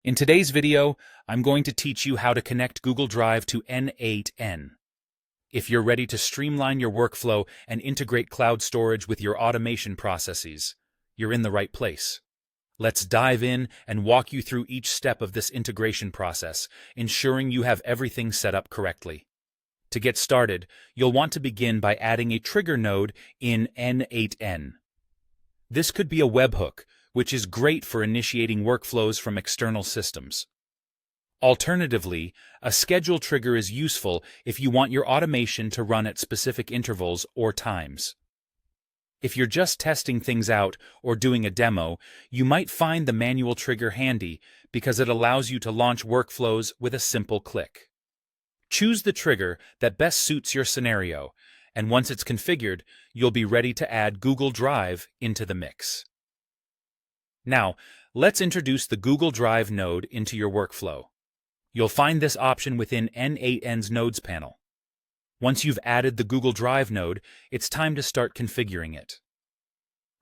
In today's video, I'm going to teach you how to connect Google Drive to N8N. If you're ready to streamline your workflow and integrate cloud storage with your automation processes, you're in the right place. Let's dive in and walk you through each step of this integration process, ensuring you have everything set up correctly. To get started, you'll want to begin by adding a trigger node in N8N. This could be a webhook, which is great for initiating workflows from external systems. Alternatively, a schedule trigger is useful if you want your automation to run at specific intervals or times. If you're just testing things out or doing a demo, you might find the manual trigger handy because it allows you to launch workflows with a simple click. Choose the trigger that best suits your scenario, and once it's configured, you'll be ready to add Google Drive into the mix. Now, let's introduce the Google Drive node into your workflow. You'll find this option within N8N's Nodes panel. Once you've added the Google Drive node, it's time to start configuring it.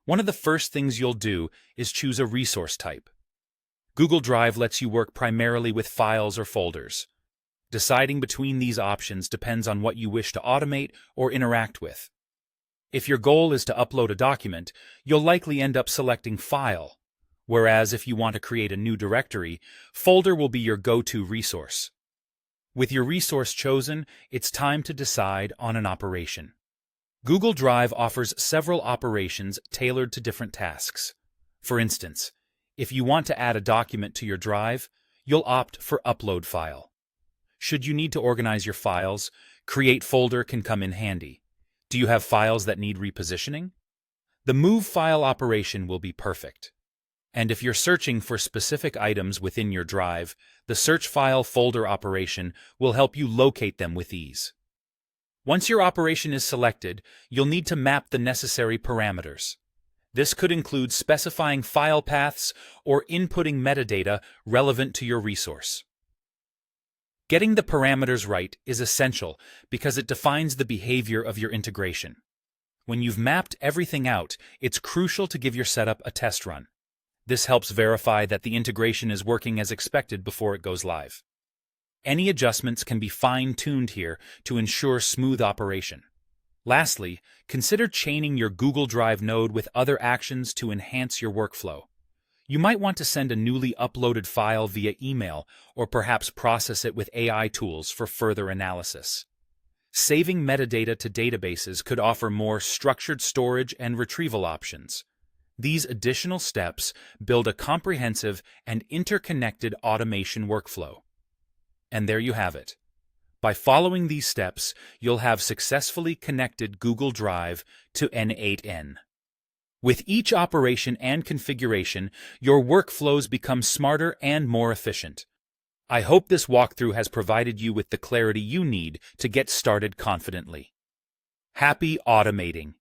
One of the first things you'll do is choose a resource type. Google Drive lets you work primarily with files or folders. Deciding between these options depends on what you wish to automate or interact with. If your goal is to upload a document, you'll likely end up selecting File, whereas if you want to create a new directory, Folder will be your go-to resource. With your resource chosen, it's time to decide on an operation. Google Drive offers several operations tailored to different tasks. For instance, if you want to add a document to your drive, you'll opt for Upload File. Should you need to organize your files, Create Folder can come in handy. Do you have files that need repositioning? The Move File operation will be perfect. And if you're searching for specific items within your drive, the Search File Folder operation will help you locate them with ease. Once your operation is selected, you'll need to map the necessary parameters. This could include specifying file paths or inputting metadata relevant to your resource. Getting the parameters right is essential because it defines the behavior of your integration. When you've mapped everything out, it's crucial to give your setup a test run. This helps verify that the integration is working as expected before it goes live. Any adjustments can be fine-tuned here to ensure smooth operation. Lastly, consider chaining your Google Drive node with other actions to enhance your workflow. You might want to send a newly uploaded file via email or perhaps process it with AI tools for further analysis. Saving metadata to databases could offer more structured storage and retrieval options. These additional steps build a comprehensive and interconnected automation workflow. And there you have it. By following these steps, you'll have successfully connected Google Drive to N8N. With each operation and configuration, your workflows become smarter and more efficient. I hope this walkthrough has provided you with the clarity you need to get started confidently. Happy automating!